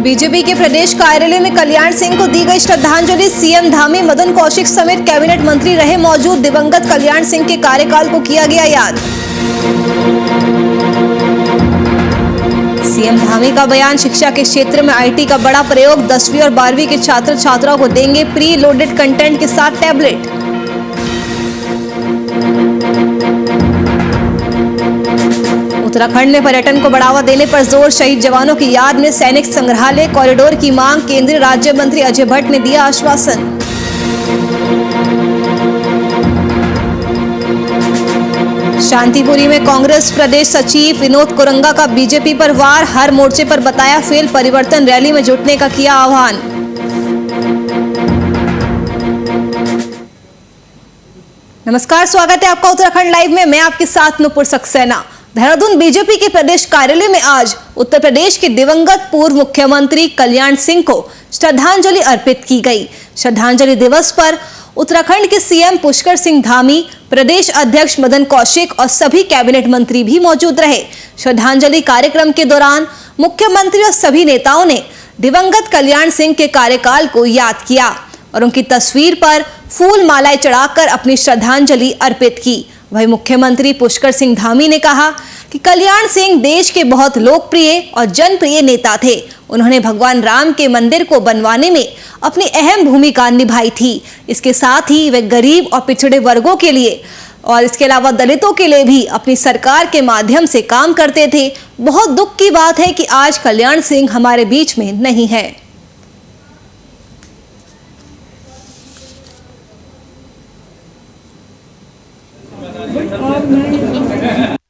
BJP के प्रदेश कार्यालय में कल्याण सिंह को दी गई श्रद्धांजलि। सीएम धामी, मदन कौशिक समेत कैबिनेट मंत्री रहे मौजूद। दिवंगत कल्याण सिंह के कार्यकाल को किया गया याद। सीएम धामी का बयान, शिक्षा के क्षेत्र में आईटी का बड़ा प्रयोग। 10वीं और 12वीं के छात्र छात्राओं को देंगे प्री लोडेड कंटेंट के साथ टैबलेट। उत्तराखंड में पर्यटन को बढ़ावा देने पर जोर। शहीद जवानों की याद में सैनिक संग्रहालय कॉरिडोर की मांग। केंद्रीय राज्य मंत्री अजय भट्ट ने दिया आश्वासन। शांतिपुरी में कांग्रेस प्रदेश सचिव विनोद कोरंगा का बीजेपी पर वार। हर मोर्चे पर बताया फेल। परिवर्तन रैली में जुटने का किया आह्वान। नमस्कार, स्वागत है आपका उत्तराखंड लाइव में। मैं आपके साथ नुपुर सक्सेना। देहरादून बीजेपी के प्रदेश कार्यालय में आज उत्तर प्रदेश के दिवंगत पूर्व मुख्यमंत्री कल्याण सिंह को श्रद्धांजलि अर्पित की गई। श्रद्धांजलि दिवस पर उत्तराखंड के सीएम पुष्कर सिंह धामी, प्रदेश अध्यक्ष मदन कौशिक और सभी कैबिनेट मंत्री भी मौजूद रहे। श्रद्धांजलि कार्यक्रम के दौरान मुख्यमंत्री और सभी नेताओं ने दिवंगत कल्याण सिंह के कार्यकाल को याद किया और उनकी तस्वीर पर फूल मालाएं चढ़ाकर अपनी श्रद्धांजलि अर्पित की। वहीं मुख्यमंत्री पुष्कर सिंह धामी ने कहा कि कल्याण सिंह देश के बहुत लोकप्रिय और जनप्रिय नेता थे। उन्होंने भगवान राम के मंदिर को बनवाने में अपनी अहम भूमिका निभाई थी। इसके साथ ही वे गरीब और पिछड़े वर्गों के लिए और इसके अलावा दलितों के लिए भी अपनी सरकार के माध्यम से काम करते थे। बहुत दुख की बात है कि आज कल्याण सिंह हमारे बीच में नहीं है।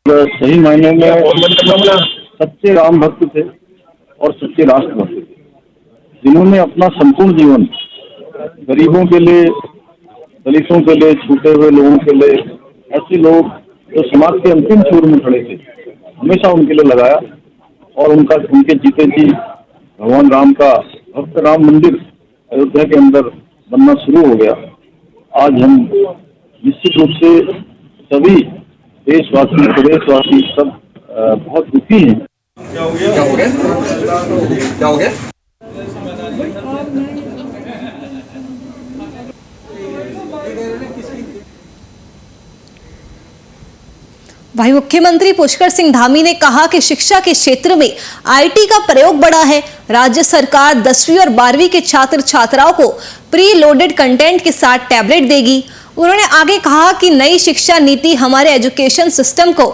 सही मायनों में सच्चे राम भक्त थे और सच्चे राष्ट्रभक्त थे, जिन्होंने अपना संपूर्ण जीवन गरीबों के लिए, दलितों के लिए, छूटे हुए लोगों के लिए, ऐसे लोग जो समाज के अंतिम छोर में खड़े थे, हमेशा उनके लिए लगाया। और उनके जीते जी भगवान राम का भक्त राम मंदिर अयोध्या के अंदर बनना शुरू हो गया। आज हम निश्चित रूप से सभी देशवासी, प्रदेशवासी सब बहुत दुखी हैं। क्या हो गया? क्या हो गया? क्या हो गया? वहीं मुख्यमंत्री पुष्कर सिंह धामी ने कहा कि शिक्षा के क्षेत्र में आईटी का प्रयोग बढ़ा है। राज्य सरकार 10वीं और 12वीं के छात्र छात्राओं को प्री लोडेड कंटेंट के साथ टैबलेट देगी। उन्होंने आगे कहा कि नई शिक्षा नीति हमारे एजुकेशन सिस्टम को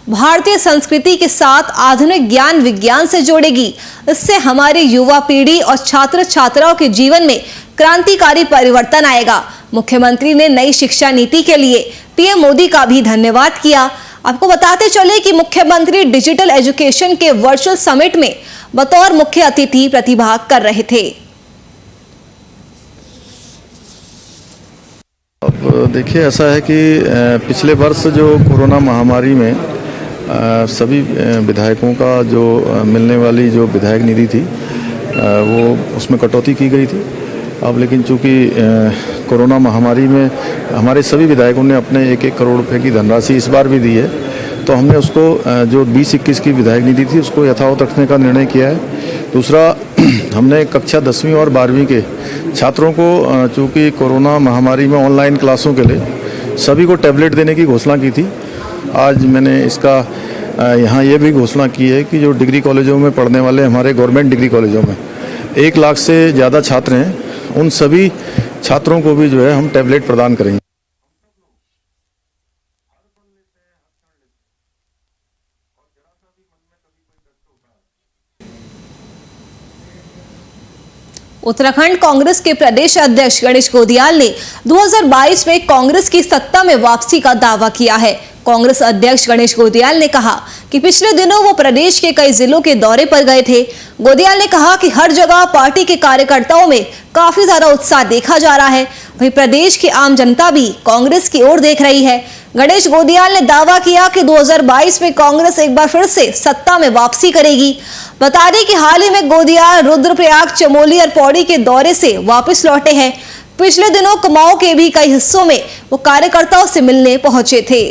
भारतीय संस्कृति के साथ आधुनिक ज्ञान विज्ञान से जोड़ेगी। इससे हमारी युवा पीढ़ी और छात्र छात्राओं के जीवन में क्रांतिकारी परिवर्तन आएगा। मुख्यमंत्री ने नई शिक्षा नीति के लिए पीएम मोदी का भी धन्यवाद किया। आपको बताते चले कि मुख्यमंत्री डिजिटल एजुकेशन के वर्चुअल समिट में बतौर मुख्य अतिथि प्रतिभाग कर रहे थे। अब देखिए, ऐसा है कि पिछले वर्ष जो कोरोना महामारी में सभी विधायकों का जो मिलने वाली जो विधायक निधि थी वो उसमें कटौती की गई थी। अब लेकिन चूंकि कोरोना महामारी में हमारे सभी विधायकों ने अपने 1-1 करोड़ रुपए की धनराशि इस बार भी दी है, तो हमने उसको जो 20-21 की विधायक निधि थी उसको यथावत रखने का निर्णय किया है। दूसरा, हमने कक्षा 10वीं और 12वीं के छात्रों को चूँकि कोरोना महामारी में ऑनलाइन क्लासों के लिए सभी को टैबलेट देने की घोषणा की थी। आज मैंने इसका यहाँ ये भी घोषणा की है कि जो डिग्री कॉलेजों में पढ़ने वाले हमारे गवर्नमेंट डिग्री कॉलेजों में 1 लाख से ज़्यादा छात्र हैं, उन सभी छात्रों को भी जो है हम टैबलेट प्रदान करेंगे। उत्तराखंड कांग्रेस के प्रदेश अध्यक्ष गणेश गोदियाल ने 2022 में कांग्रेस की सत्ता में वापसी का दावा किया है। कांग्रेस अध्यक्ष गणेश गोदियाल ने कहा कि पिछले दिनों वो प्रदेश के कई जिलों के दौरे पर गए थे। गोदियाल ने कहा कि हर जगह पार्टी के कार्यकर्ताओं में काफी ज्यादा उत्साह देखा जा रहा है। वहीं प्रदेश की आम जनता भी कांग्रेस की ओर देख रही है। गणेश गोदियाल ने दावा किया कि 2022 में कांग्रेस एक बार फिर से सत्ता में वापसी करेगी। बता दें कि हाल ही में गोदियाल रुद्रप्रयाग, चमोली और पौड़ी के दौरे से वापस लौटे हैं। पिछले दिनों कुमाऊं के भी कई हिस्सों में वो कार्यकर्ताओं से मिलने पहुंचे थे।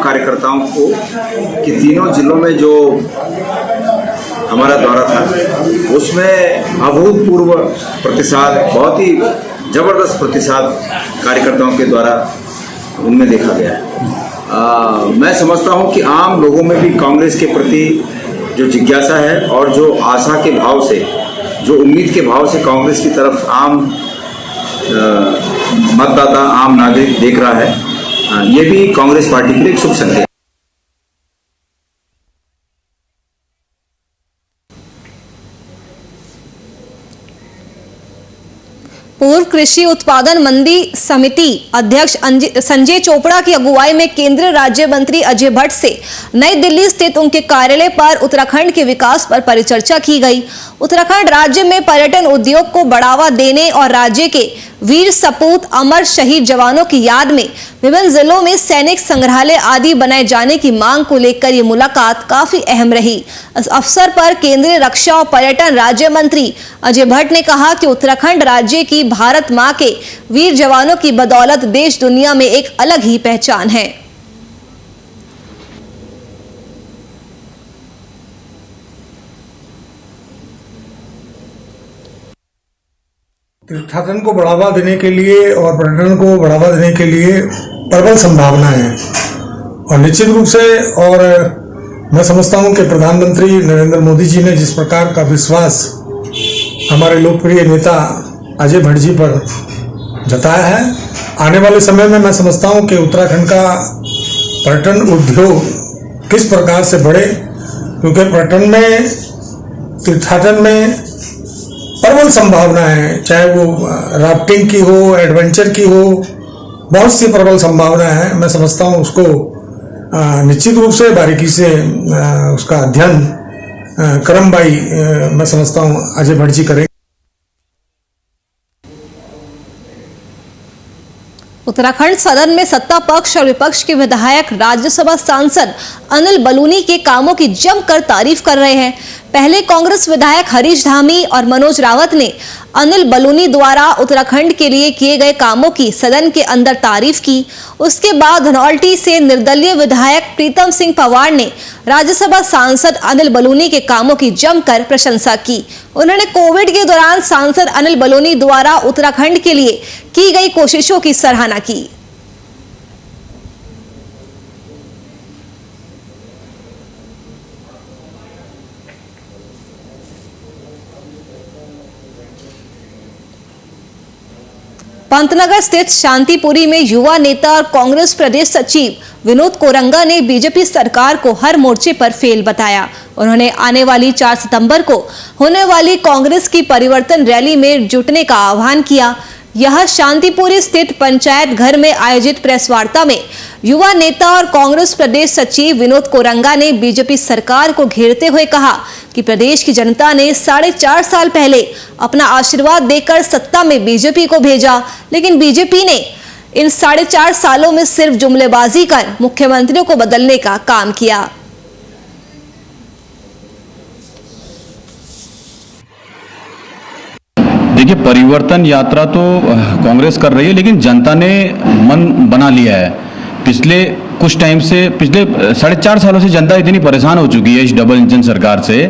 कार्यकर्ताओं को कि तीनों जिलों में जो हमारा दौरा था उसमें अभूतपूर्व प्रतिसाद, बहुत ही जबरदस्त प्रतिसाद कार्यकर्ताओं के द्वारा उनमें देखा गया है। मैं समझता हूं कि आम लोगों में भी कांग्रेस के प्रति जो जिज्ञासा है और जो आशा के भाव से, जो उम्मीद के भाव से कांग्रेस की तरफ आम मतदाता, आम नागरिक देख रहा है, ये भी कांग्रेस पार्टी के लिए एक शुभ संकेत है। पूर्व कृषि उत्पादन मंडी समिति अध्यक्ष संजय चोपड़ा की अगुवाई में केंद्रीय राज्य मंत्री अजय भट्ट से नई दिल्ली स्थित उनके कार्यालय पर उत्तराखंड के विकास पर परिचर्चा की गई। उत्तराखंड राज्य में पर्यटन उद्योग को बढ़ावा देने और राज्य के वीर सपूत अमर शहीद जवानों की याद में विभिन्न जिलों में सैनिक संग्रहालय आदि बनाए जाने की मांग को लेकर ये मुलाकात काफी अहम रही। इस अवसर पर केंद्रीय रक्षा और पर्यटन राज्य मंत्री अजय भट्ट ने कहा कि उत्तराखंड राज्य की भारत मां के वीर जवानों की बदौलत देश दुनिया में एक अलग ही पहचान है। तीर्थाटन को बढ़ावा देने के लिए और पर्यटन को बढ़ावा देने के लिए प्रबल संभावना है और निश्चित रूप से, और मैं समझता हूं कि प्रधानमंत्री नरेंद्र मोदी जी ने जिस प्रकार का विश्वास हमारे लोकप्रिय नेता अजय भट्ट जी पर जताया है, आने वाले समय में मैं समझता हूं कि उत्तराखंड का पर्यटन उद्योग किस प्रकार से बढ़े, क्योंकि पर्यटन में, तीर्थाटन में प्रबल संभावना है, चाहे वो राफ्टिंग की हो, एडवेंचर की हो, बहुत सी प्रबल संभावना है। मैं समझता हूँ उसको निश्चित रूप से बारीकी से उसका अध्ययन क्रमवाई मैं समझता हूँ अजय भट्ट जी करेंगे। उत्तराखंड सदन में सत्ता पक्ष और विपक्ष के विधायक राज्यसभा सांसद अनिल बलूनी के कामों की जमकर तारीफ कर रहे हैं। पहले कांग्रेस विधायक हरीश धामी और मनोज रावत ने अनिल बलूनी द्वारा उत्तराखंड के लिए किए गए कामों की सदन के अंदर तारीफ की। उसके बाद धनौल्टी से निर्दलीय विधायक प्रीतम सिंह पंवार ने राज्यसभा सांसद अनिल बलूनी के कामों की जमकर प्रशंसा की। उन्होंने कोविड के दौरान सांसद अनिल बलूनी द्वारा उत्तराखंड के लिए की गई कोशिशों की सराहना की। पंतनगर स्थित शांतिपुरी में युवा नेता और कांग्रेस प्रदेश सचिव विनोद कोरंगा ने बीजेपी सरकार को हर मोर्चे पर फेल बताया। उन्होंने आने वाली 4 सितंबर को होने वाली कांग्रेस की परिवर्तन रैली में जुटने का आह्वान किया। यह शांतिपुरी स्थित पंचायत घर में आयोजित प्रेस वार्ता में युवा नेता और कांग्रेस प्रदेश सचिव विनोद कोरंगा ने बीजेपी सरकार को घेरते हुए कहा कि प्रदेश की जनता ने 4.5 साल पहले अपना आशीर्वाद देकर सत्ता में बीजेपी को भेजा, लेकिन बीजेपी ने इन 4.5 सालों में सिर्फ जुमलेबाजी कर मुख्यमंत्रियों को बदलने का काम किया। देखिए, परिवर्तन यात्रा तो कांग्रेस कर रही है, लेकिन जनता ने मन बना लिया है। पिछले कुछ टाइम से, पिछले 4.5 सालों से जनता इतनी परेशान हो चुकी है इस डबल इंजन सरकार से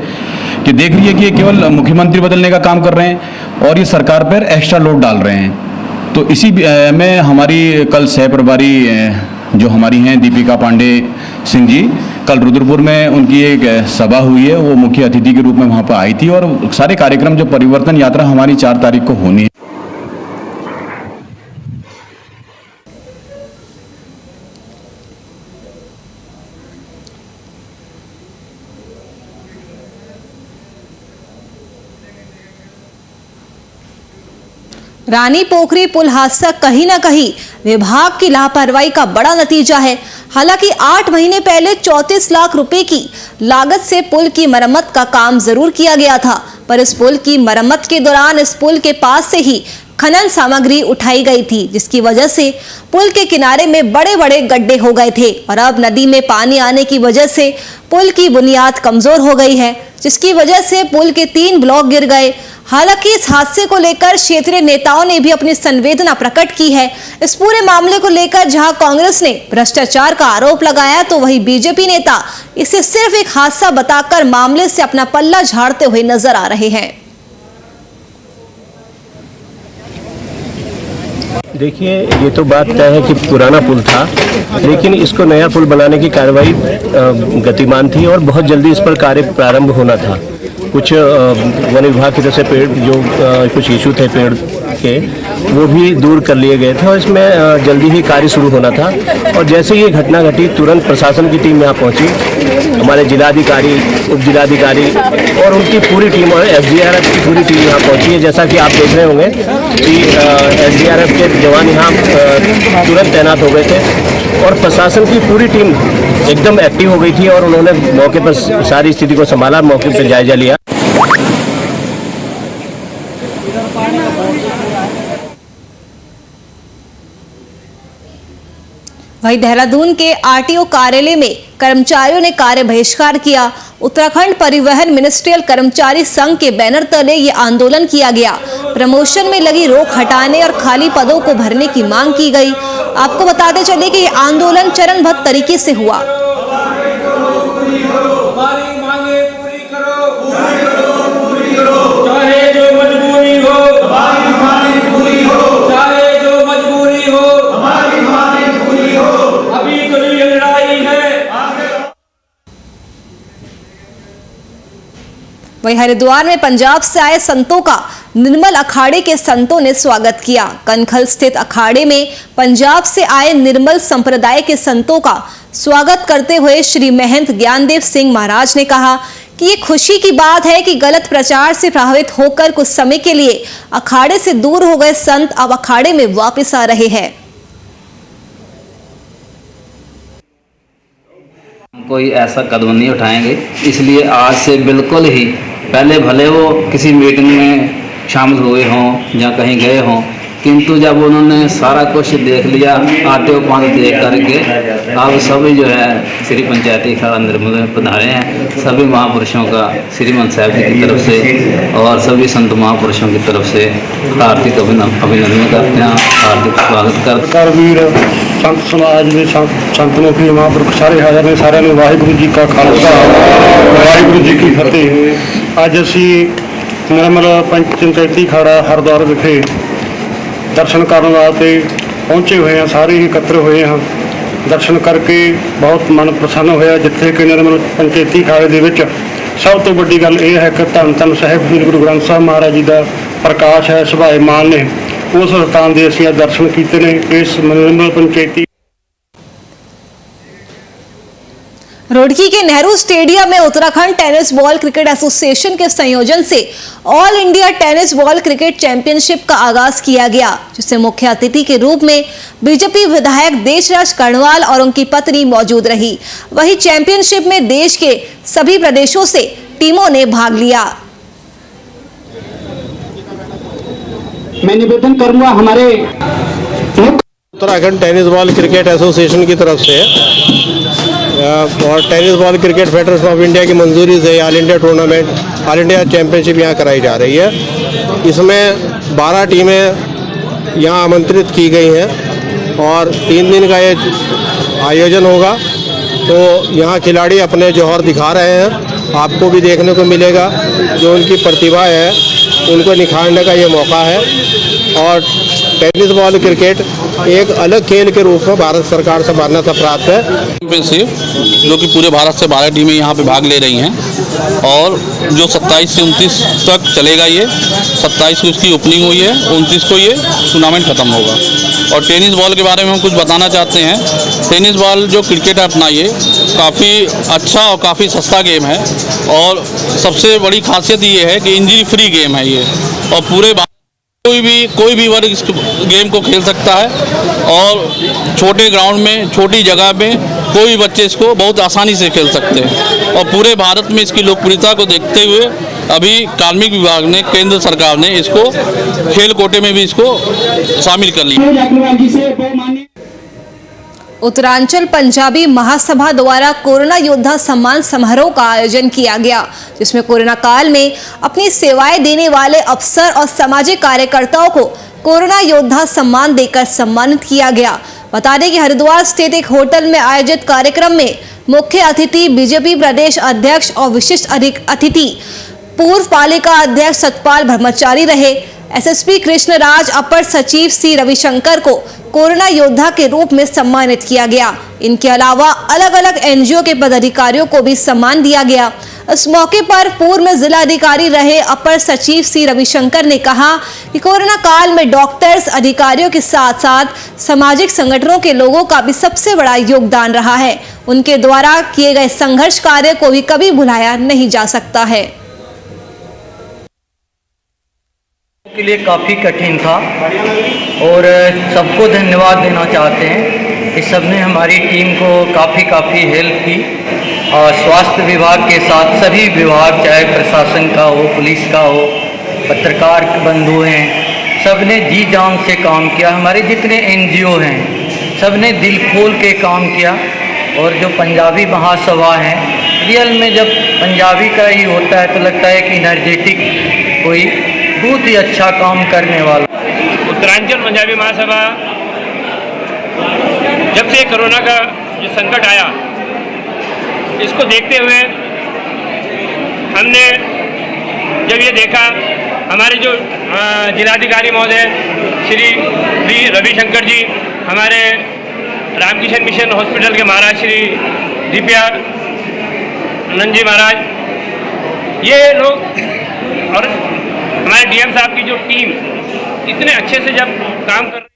कि देख रही है कि ये केवल मुख्यमंत्री बदलने का काम कर रहे हैं और ये सरकार पर एक्स्ट्रा लोड डाल रहे हैं। तो इसी में हमारी कल सह प्रभारी जो हमारी हैं दीपिका पांडे सिंह जी, कल रुद्रपुर में उनकी एक सभा हुई है, वो मुख्य अतिथि के रूप में वहाँ पर आई थी और सारे कार्यक्रम जो परिवर्तन यात्रा हमारी 4 तारीख को होनी है। रानी पोखरी पुल हादसा कहीं ना कहीं विभाग की लापरवाही का बड़ा नतीजा है। हालांकि 8 महीने पहले 34 लाख रुपए की लागत से पुल की मरम्मत का काम जरूर किया गया था, पर इस पुल की मरम्मत के दौरान इस पुल के पास से ही खनन सामग्री उठाई गई थी, जिसकी वजह से पुल के किनारे में बड़े बड़े गड्ढे हो गए थे और अब नदी में पानी आने की वजह से पुल की बुनियाद कमजोर हो गई है, जिसकी वजह से पुल के 3 ब्लॉक गिर गए। हालांकि इस हादसे को लेकर क्षेत्रीय नेताओं ने भी अपनी संवेदना प्रकट की है। इस पूरे मामले को लेकर जहां कांग्रेस ने भ्रष्टाचार का आरोप लगाया, तो वहीं बीजेपी नेता इसे सिर्फ एक हादसा बताकर मामले से अपना पल्ला झाड़ते हुए नजर आ रहे हैं। देखिए, ये तो बात तय है कि पुराना पुल था, लेकिन इसको नया पुल बनाने की कार्रवाई गतिमान थी और बहुत जल्दी इस पर कार्य प्रारंभ होना था। कुछ वन विभाग की तरफ से पेड़ जो कुछ इशू थे पेड़ के, वो भी दूर कर लिए गए थे और इसमें जल्दी ही कार्य शुरू होना था। और जैसे ये घटना घटी, तुरंत प्रशासन की टीम यहाँ पहुंची। हमारे जिलाधिकारी, उप जिलाधिकारी और उनकी पूरी टीम और SDRF की पूरी टीम यहाँ पहुंची है। जैसा कि आप देख रहे होंगे कि SDRF के जवान यहाँ तुरंत तैनात हो गए थे और प्रशासन की पूरी टीम एकदम एक्टिव हो गई थी और उन्होंने मौके पर सारी स्थिति को संभाला, मौके पर जायजा लिया। वहीं देहरादून के RTO कार्यालय में कर्मचारियों ने कार्य बहिष्कार किया। उत्तराखंड परिवहन मिनिस्ट्रियल कर्मचारी संघ के बैनर तले ये आंदोलन किया गया। प्रमोशन में लगी रोक हटाने और खाली पदों को भरने की मांग की गई। आपको बताते चले कि ये आंदोलन चरणबद्ध तरीके से हुआ। वहीं हरिद्वार में पंजाब से आए संतों का निर्मल अखाड़े के संतों ने स्वागत किया। कनखल स्थित अखाड़े में पंजाब से आए निर्मल संप्रदाय के संतों का स्वागत करते हुए श्री महंत ज्ञानदेव सिंह महाराज ने कहा कि ये खुशी की बात है कि गलत प्रचार से प्रभावित होकर कुछ समय के लिए अखाड़े से दूर हो गए संत अब अखाड़े में वापस आ रहे हैं। कोई ऐसा कदम नहीं उठाएंगे, इसलिए आज से बिल्कुल ही पहले भले वो किसी मीटिंग में शामिल हुए हों या कहीं गए हों, किंतु जब उन्होंने सारा कुछ देख लिया, RTO पॉइंट देख करके अब सभी जो है श्री पंचायती अखाड़ा निर्मल में पधारे हैं। सभी महापुरुषों का श्रीमंत साहब जी की तरफ से और सभी संत महापुरुषों की तरफ से हार्दिक अभिनंदन करते हैं, हार्दिक स्वागत करते हैं। संत समाज में संत मुखी महापुरुष सारे हाਜ਼ਰ ने, साਰਿਆਂ ਨੂੰ ਵਾਹਿਗੁਰੂ ਜੀ ਕਾ ਖਾਲਸਾ ਵਾਹਿਗੁਰੂ ਜੀ ਕੀ ਫਤਿਹ। ਅੱਜ ਅਸੀਂ ਨਿਰਮਲ ਪੰਚਾਇਤੀ ਅਖਾੜਾ ਹਰਿਦੁਆਰ ਵਿਖੇ ਦਰਸ਼ਨ ਕਰਨ ਵਾਸਤੇ ਪਹੁੰਚੇ ਹੋਏ ਹਾਂ। ਸਾਰੇ ਹੀ ਇਕੱਤਰ ਹੋਏ ਹਾਂ। ਦਰਸ਼ਨ ਕਰਕੇ ਬਹੁਤ ਮਨ ਪ੍ਰਸੰਨ ਹੋਇਆ, ਜਿੱਥੇ ਕਿ ਨਿਰਮਲ ਪੰਚਾਇਤੀ ਅਖਾੜੇ ਦੇ ਵਿੱਚ ਸਭ ਤੋਂ ਵੱਡੀ ਗੱਲ ਇਹ ਹੈ ਕਿ ਧੰਨ ਧੰਨ ਸਾਹਿਬ ਸ੍ਰੀ ਗੁਰੂ ਗ੍ਰੰਥ ਸਾਹਿਬ ਮਹਾਰਾਜ ਜੀ ਦਾ ਪ੍ਰਕਾਸ਼ ਹੈ, ਸੁਭਾਏਮਾਨ ਨੇ। उस स्थान के असं दर्शन किए ने। इस निर्मल पंचायती रुड़की के नेहरू स्टेडियम में Uttarakhand tennis ball cricket association के संयोजन से all India tennis ball cricket championship का आगाज किया गया, जिससे मुख्य अतिथि के रूप में बीजेपी विधायक देशराज कर्णवाल और उनकी पत्नी मौजूद रही। वहीं चैंपियनशिप में देश के सभी प्रदेशों से टीमों ने भाग लिया। मैं निवेदन करूंगा हमारे Uttarakhand tennis ball cricket association की तरफ से और tennis ball cricket federation of India की मंजूरी से all India tournament, all India championship यहाँ कराई जा रही है। इसमें 12 टीमें यहाँ आमंत्रित की गई हैं और 3 दिन का ये आयोजन होगा। तो यहाँ खिलाड़ी अपने जौहर दिखा रहे हैं, आपको भी देखने को मिलेगा। जो उनकी प्रतिभा है उनको निखारने का ये मौका है। और टेनिस बॉल क्रिकेट एक अलग खेल के रूप में भारत सरकार से मान्यता प्राप्त है। चैंपियनशिप जो कि पूरे भारत से 12 टीमें यहाँ पे भाग ले रही हैं और जो 27 से 29 तक चलेगा। ये 27 को इसकी ओपनिंग हुई है, 29 को ये टूर्नामेंट ख़त्म होगा। और टेनिस बॉल के बारे में हम कुछ बताना चाहते हैं। टेनिस बॉल जो क्रिकेट है अपना, ये काफ़ी अच्छा और काफ़ी सस्ता गेम है और सबसे बड़ी खासियत ये है कि इंजरी फ्री गेम है ये। और पूरे कोई भी वर्ग इस गेम को खेल सकता है और छोटे ग्राउंड में, छोटी जगह में कोई भी बच्चे इसको बहुत आसानी से खेल सकते हैं। और पूरे भारत में इसकी लोकप्रियता को देखते हुए अभी कार्मिक विभाग ने, केंद्र सरकार ने इसको खेल कोटे में भी इसको शामिल कर लिया। उत्तरांचल पंजाबी महासभा द्वारा कोरोना योद्धा सम्मान समारोह का आयोजन किया गया, जिसमें कोरोना काल में अपनी सेवाएं देने वाले अफसर और सामाजिक कार्यकर्ताओं को कोरोना योद्धा सम्मान देकर सम्मानित किया गया। बता दें कि हरिद्वार स्थित एक होटल में आयोजित कार्यक्रम में मुख्य अतिथि बीजेपी प्रदेश अध्यक्ष और विशिष्ट अतिथि पूर्व पालिका अध्यक्ष सतपाल ब्रह्मचारी रहे। एसएसपी कृष्णराज, अपर सचिव सी रविशंकर को कोरोना योद्धा के रूप में सम्मानित किया गया। इनके अलावा अलग अलग एनजीओ के पदाधिकारियों को भी सम्मान दिया गया। इस मौके पर पूर्व में जिला अधिकारी रहे अपर सचिव सी रविशंकर ने कहा कि कोरोना काल में डॉक्टर्स, अधिकारियों के साथ साथ सामाजिक संगठनों के लोगों का भी सबसे बड़ा योगदान रहा है। उनके द्वारा किए गए संघर्ष कार्य को भी कभी भुलाया नहीं जा सकता है। के लिए काफ़ी कठिन था और सबको धन्यवाद देना चाहते हैं कि सबने हमारी टीम को काफ़ी हेल्प की। और स्वास्थ्य विभाग के साथ सभी विभाग, चाहे प्रशासन का हो, पुलिस का हो, पत्रकार बंधु हैं, सबने जी जान से काम किया। हमारे जितने एनजीओ हैं सबने दिल खोल के काम किया। और जो पंजाबी महासभा है, रियल में जब पंजाबी का ही होता है तो लगता है कि एनर्जेटिक कोई बहुत ही अच्छा काम करने वाला। उत्तरांचल पंजाबी महासभा जब से कोरोना का जो संकट आया, इसको देखते हुए हमने जब ये देखा, हमारे जो जिलाधिकारी महोदय श्री वी रविशंकर जी, हमारे रामकिशन मिशन हॉस्पिटल के महाराज श्री दीप्यानंद जी महाराज, ये लोग और हमारे डीएम साहब की जो टीम इतने अच्छे से जब काम कर।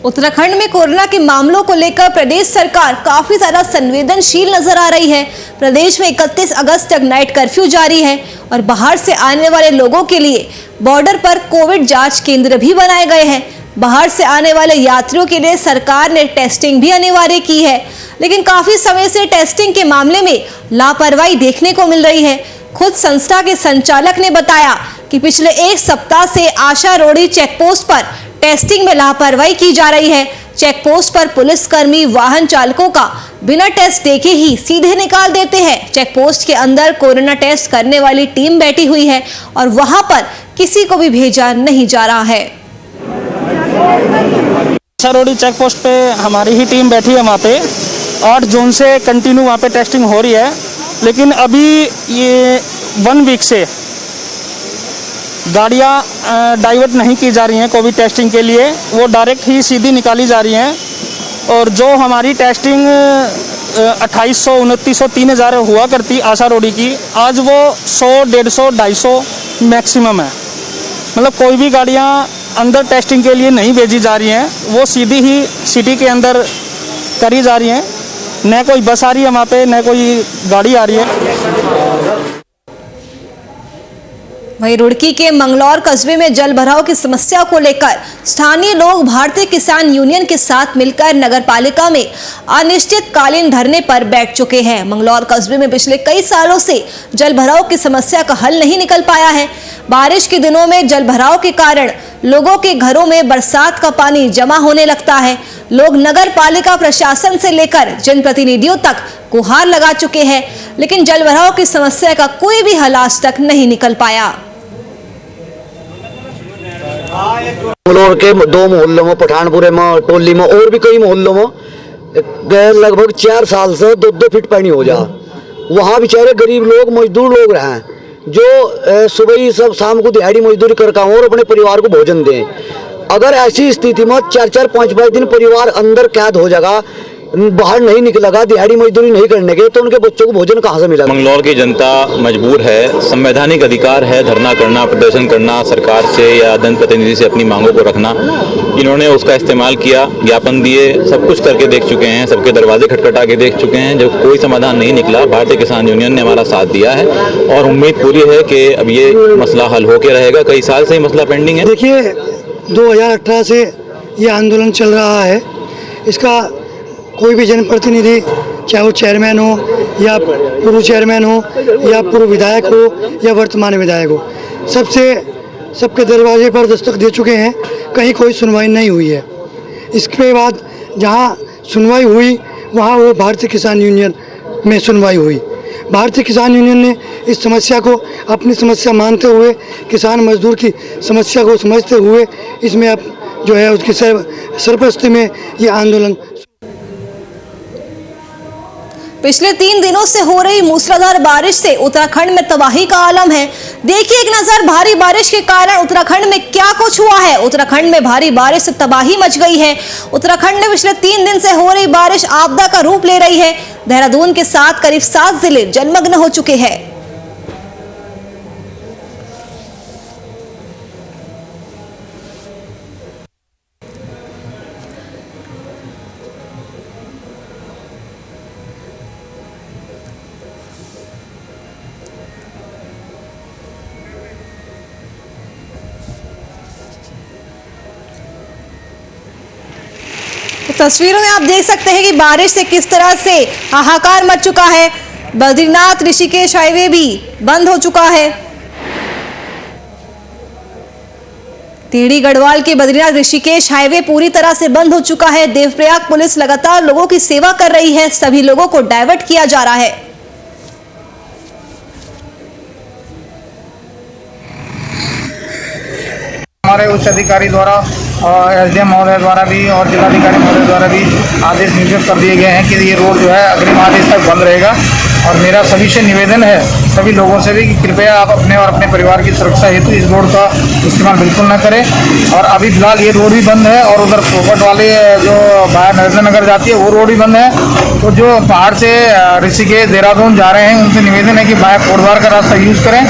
उत्तराखंड में कोरोना के मामलों को लेकर प्रदेश सरकार काफी ज्यादा संवेदनशील नजर आ रही है। प्रदेश में 31 अगस्त तक नाइट कर्फ्यू जारी है और बाहर से आने वाले लोगों के लिए बॉर्डर पर कोविड जांच केंद्र भी बनाए गए हैं। बाहर से आने वाले यात्रियों के लिए सरकार ने टेस्टिंग भी अनिवार्य की है, लेकिन काफी समय से टेस्टिंग के मामले में लापरवाही देखने को मिल रही है। खुद संस्था के संचालक ने बताया कि पिछले एक सप्ताह से आशा रोड़ी चेकपोस्ट पर टेस्टिंग में लापरवाही की जा रही है। चेकपोस्ट पर पुलिसकर्मी वाहन चालकों का बिना टेस्ट देखे ही सीधे निकाल देते हैं। चेकपोस्ट के अंदर कोरोना टेस्ट करने वाली टीम बैठी हुई है और वहां पर किसी को भी भेजा नहीं जा रहा है। आशा रोड़ी चेकपोस्ट पे हमारी ही टीम बैठी है। वहाँ पे 8 जून से कंटिन्यू वहाँ पे टेस्टिंग हो रही है, लेकिन अभी ये 1 वीक से गाड़ियाँ डाइवर्ट नहीं की जा रही हैं कोविड टेस्टिंग के लिए, वो डायरेक्ट ही सीधी निकाली जा रही हैं। और जो हमारी टेस्टिंग 2800, 2900, 3000 हुआ करती आशा रोड़ी की, आज वो 100, 150, 250 मैक्सिमम है। मतलब कोई भी गाड़ियाँ अंदर टेस्टिंग के लिए नहीं भेजी जा रही हैं, वो सीधी ही सिटी के अंदर करी जा रही हैं। न कोई बस आ रही है वहाँ पे, न कोई गाड़ी आ रही है। वहीं रुड़की के मंगलौर कस्बे में जल भराव की समस्या को लेकर स्थानीय लोग भारतीय किसान यूनियन के साथ मिलकर नगर पालिका में अनिश्चितकालीन धरने पर बैठ चुके हैं। मंगलौर कस्बे में पिछले कई सालों से जल भराव की समस्या का हल नहीं निकल पाया है। बारिश के दिनों में जल भराव के कारण लोगों के घरों में बरसात का पानी जमा होने लगता है। लोग नगर पालिका प्रशासन से लेकर जनप्रतिनिधियों तक गुहार लगा चुके हैं, लेकिन जल भराव की समस्या का कोई भी हल आज तक नहीं निकल पाया। मंगलौर के 2 मोहल्लों में, पठानपुरे में, टोली में और भी कई मोहल्लों में लगभग 4 साल से 2-2 फीट पानी हो जा। वहाँ बेचारे गरीब लोग, मजदूर लोग रहे हैं, जो सुबह ही सब शाम को दिहाड़ी मजदूरी कर काम और अपने परिवार को भोजन दें। अगर ऐसी स्थिति में 4-4, 5-5 दिन परिवार अंदर कैद हो जाएगा, बाहर नहीं निकलेगा, दिहाड़ी मजदूरी नहीं करने के, तो उनके बच्चों को भोजन कहाँ से मिलेगा। मंगलौर की जनता मजबूर है, संवैधानिक अधिकार है धरना करना, प्रदर्शन करना, सरकार से या जनप्रतिनिधि से अपनी मांगों को रखना। इन्होंने उसका इस्तेमाल किया, ज्ञापन दिए, सब कुछ करके देख चुके हैं, सबके दरवाजे खटखटा के देख चुके हैं। जब कोई समाधान नहीं निकला, भारतीय किसान यूनियन ने हमारा साथ दिया है और उम्मीद पूरी है कि अब ये मसला हल होकर रहेगा। कई साल से मसला पेंडिंग है। देखिए, 2018 से ये आंदोलन चल रहा है। इसका कोई भी जनप्रतिनिधि, चाहे वो चेयरमैन हो या पूर्व चेयरमैन हो या पूर्व विधायक हो या वर्तमान विधायक हो, सबके दरवाजे पर दस्तक दे चुके हैं, कहीं कोई सुनवाई नहीं हुई है। इसके बाद जहाँ सुनवाई हुई वहाँ वो भारतीय किसान यूनियन में सुनवाई हुई। भारतीय किसान यूनियन ने इस समस्या को अपनी समस्या मानते हुए, किसान मजदूर की समस्या को समझते हुए इसमें अब जो है उसकी सरपरस्ती में ये आंदोलन। पिछले 3 दिनों से हो रही मूसलाधार बारिश से उत्तराखंड में तबाही का आलम है। देखिए एक नजर भारी बारिश के कारण उत्तराखंड में क्या कुछ हुआ है। उत्तराखंड में भारी बारिश से तबाही मच गई है। उत्तराखंड में पिछले 3 दिन से हो रही बारिश आपदा का रूप ले रही है। देहरादून के साथ करीब 7 जिले जलमग्न हो चुके हैं। तस्वीरों में आप देख सकते हैं कि बारिश से किस तरह से हाहाकार मच चुका है। बद्रीनाथ ऋषिकेश हाईवे भी बंद हो चुका है। टिहरी गढ़वाल के बद्रीनाथ ऋषिकेश हाईवे पूरी तरह से बंद हो चुका है। देवप्रयाग पुलिस लगातार लोगों की सेवा कर रही है। सभी लोगों को डाइवर्ट किया जा रहा है। हमारे उच्च अधिकारी द्वारा एसडीएम महोदय द्वारा भी और जिलाधिकारी महोदय द्वारा भी आदेश निर्गत कर दिए गए हैं कि ये रोड जो है अग्रिम आदेश तक बंद रहेगा। और मेरा सभी से निवेदन है, सभी लोगों से भी, कि कृपया आप अपने और अपने परिवार की सुरक्षा हेतु इस रोड का इस्तेमाल बिल्कुल ना करें। और अभी फिलहाल ये रोड भी बंद है और उधर पोपट वाले जो बाहर नरेंद्र नगर जाती है वो रोड भी बंद है। तो जो पहाड़ से ऋषिकेश देहरादून जा रहे हैं उनसे निवेदन है कि बाया कोटद्वार का रास्ता यूज़ करें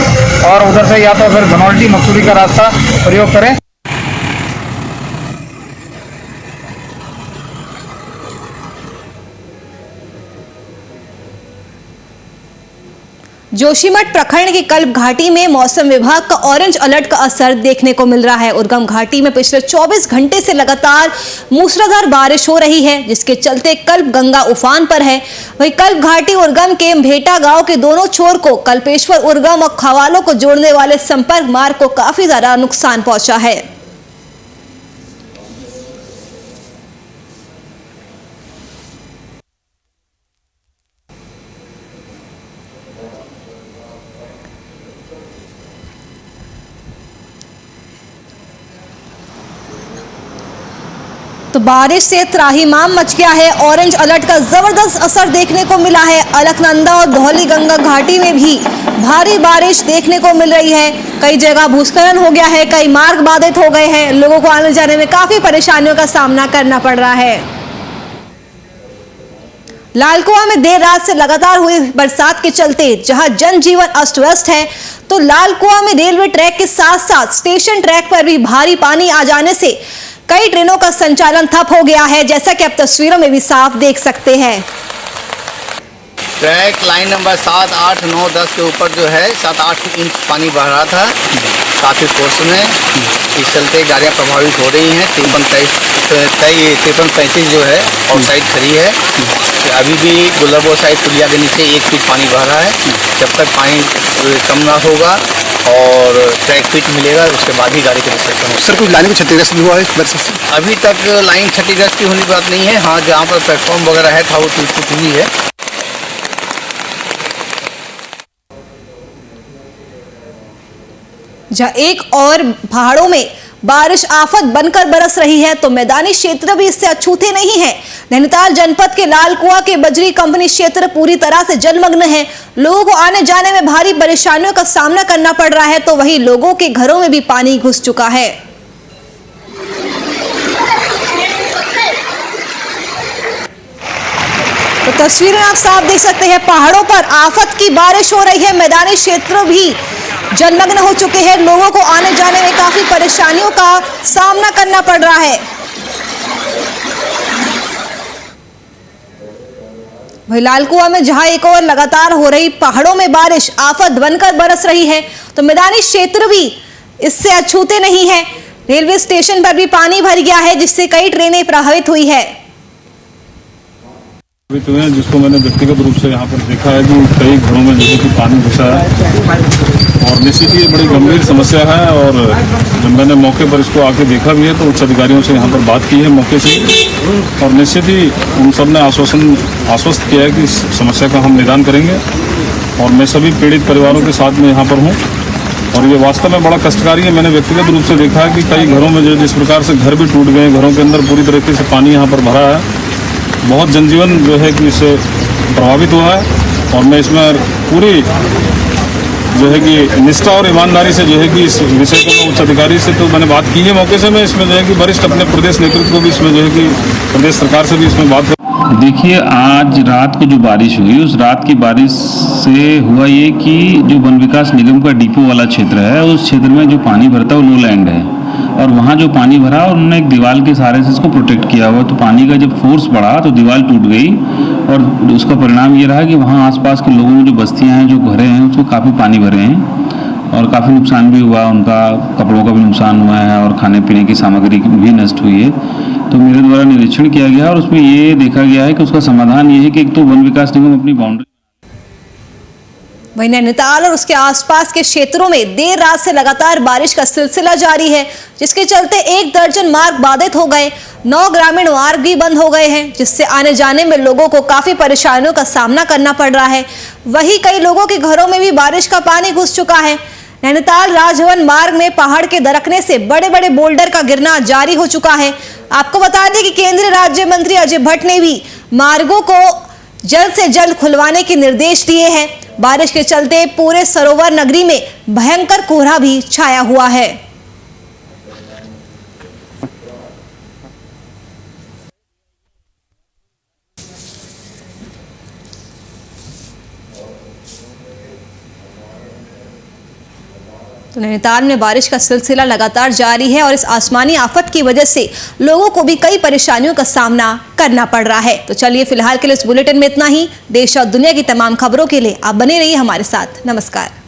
और उधर से या तो फिर धनौल्टी मसूरी का रास्ता प्रयोग करें। जोशीमठ प्रखंड की कल्प घाटी में मौसम विभाग का ऑरेंज अलर्ट का असर देखने को मिल रहा है। उर्गम घाटी में पिछले 24 घंटे से लगातार मूसलाधार बारिश हो रही है, जिसके चलते कल्प गंगा उफान पर है। वहीं कल्प घाटी उर्गम के भेटा गांव के दोनों छोर को कल्पेश्वर उर्गम और खवालों को जोड़ने वाले संपर्क मार्ग को काफी ज्यादा नुकसान पहुंचा है। तो बारिश से त्राहिमाम मच गया है। ऑरेंज अलर्ट का जबरदस्त असर देखने को मिला है। अलकनंदा और धौली गंगा घाटी में भी भारी बारिश देखने को मिल रही है। कई जगह भूस्खलन हो गया है, कई मार्ग बाधित हो गए हैं। लोगों को आने जाने में काफी परेशानियों का सामना करना पड़ रहा है। लालकुआं में देर रात से लगातार हुई बरसात के चलते जहां जनजीवन अस्त व्यस्त है, तो लालकुआं में रेलवे ट्रैक के साथ साथ स्टेशन ट्रैक पर भी भारी पानी आ जाने से कई ट्रेनों का संचालन ठप हो गया है, जैसा कि आप तस्वीरों में भी साफ देख सकते हैं। ट्रैक लाइन नंबर 7, 8, 9, 10 के ऊपर जो है 7-8 इंच पानी बह रहा था काफ़ी फोर्स में। इस चलते गाड़ियाँ प्रभावित हो रही हैं। 53-35 जो है आउट साइड खड़ी है। अभी भी गुलरबो साइड पुलिया के नीचे 1 फीट पानी बह रहा है। जब तक पानी कम ना होगा और ट्रैक फिट मिलेगा उसके बाद ही गाड़ी के रिसेप्शन होगा। सर कुछ लाइन को क्षतिग्रस्त भी हुआ है बरसात से? अभी तक लाइन क्षतिग्रस्त की होने की बात नहीं है। हाँ, जहाँ पर प्लेटफॉर्म वगैरह है था वो टूट हुई है। जहां एक और पहाड़ों में बारिश आफत बनकर बरस रही है, तो मैदानी क्षेत्र भी इससे अछूते नहीं है। नैनीताल जनपद के लालकुआं के बजरी कंपनी क्षेत्र पूरी तरह से जलमग्न है। लोगों को आने जाने में भारी परेशानियों का सामना करना पड़ रहा है, तो वहीं लोगों के घरों में भी पानी घुस चुका है। तो तस्वीरें आप साफ देख सकते हैं, पहाड़ों पर आफत की बारिश हो रही है। मैदानी क्षेत्र भी जलमग्न हो चुके हैं। लोगों को आने जाने में काफी परेशानियों का सामना करना पड़ रहा है। वहीं लालकुआं में जहां एक और लगातार हो रही पहाड़ों में बारिश आफत बनकर बरस रही है, तो मैदानी क्षेत्र भी इससे अछूते नहीं है। रेलवे स्टेशन पर भी पानी भर गया है, जिससे कई ट्रेनें प्रभावित हुई है। जिसको मैंने व्यक्तिगत रूप से यहाँ पर देखा है कि कई घरों में जैसे कि पानी घुसा है और निश्चित ही ये बड़ी गंभीर समस्या है। और जब मैंने मौके पर इसको आके देखा भी है तो उच्च अधिकारियों से यहाँ पर बात की है मौके से, और निश्चित ही उन सब ने आश्वस्त किया है कि इस समस्या का हम निदान करेंगे। और मैं सभी पीड़ित परिवारों के साथ में यहाँ पर हूँ और ये वास्तव में बड़ा कष्टकारी है। मैंने व्यक्तिगत रूप से देखा है कि कई घरों में जो जिस प्रकार से घर भी टूट गए, घरों के अंदर पूरी तरीके से पानी यहाँ पर भरा है, बहुत जनजीवन जो है कि इससे प्रभावित हुआ है। और मैं इसमें पूरी जो है कि निष्ठा और ईमानदारी से जो है कि इस विषय को मैं उच्च अधिकारी से तो मैंने बात की है मौके से, मैं इसमें जो है कि वरिष्ठ अपने प्रदेश नेतृत्व को भी इसमें जो है कि प्रदेश सरकार से भी इसमें बात देखिए, आज रात को जो बारिश हुई, उस रात की बारिश से हुआ ये कि जो वन विकास निगम का डिपो वाला क्षेत्र है, उस क्षेत्र में जो पानी भरता है वो लो लैंड है और वहाँ जो पानी भरा और उन्होंने एक दीवार के सहारे से इसको प्रोटेक्ट किया हुआ, तो पानी का जब फोर्स बढ़ा तो दीवार टूट गई और उसका परिणाम ये रहा कि वहाँ आसपास के लोगों में जो बस्तियाँ हैं, जो घरें हैं, उसको काफ़ी पानी भरे हैं और काफ़ी नुकसान भी हुआ, उनका कपड़ों का भी नुकसान हुआ है और खाने पीने की सामग्री भी नष्ट हुई है। तो मेरे द्वारा निरीक्षण किया गया और उसमें ये देखा गया है कि उसका समाधान ये है कि एक तो वन विकास निगम अपनी बाउंड्री। वहीं नैनीताल और उसके आसपास के क्षेत्रों में देर रात से लगातार बारिश का सिलसिला जारी है, जिसके चलते 1 दर्जन मार्ग बाधित हो गए, 9 ग्रामीण मार्ग भी बंद हो गए हैं, जिससे आने जाने में लोगों को काफी परेशानियों का सामना करना पड़ रहा है। वहीं कई लोगों के घरों में भी बारिश का पानी घुस चुका है। नैनीताल राजभवन मार्ग में पहाड़ के दरकने से बड़े बड़े बोल्डर का गिरना जारी हो चुका है। आपको बता दें कि केंद्रीय राज्य मंत्री अजय भट्ट ने भी मार्गों को जल्द से जल्द खुलवाने के निर्देश दिए हैं। बारिश के चलते पूरे सरोवर नगरी में भयंकर कोहरा भी छाया हुआ है। तो नैनीताल में बारिश का सिलसिला लगातार जारी है और इस आसमानी आफत की वजह से लोगों को भी कई परेशानियों का सामना करना पड़ रहा है। तो चलिए फिलहाल के लिए इस बुलेटिन में इतना ही। देश और दुनिया की तमाम खबरों के लिए आप बने रहिए हमारे साथ। नमस्कार।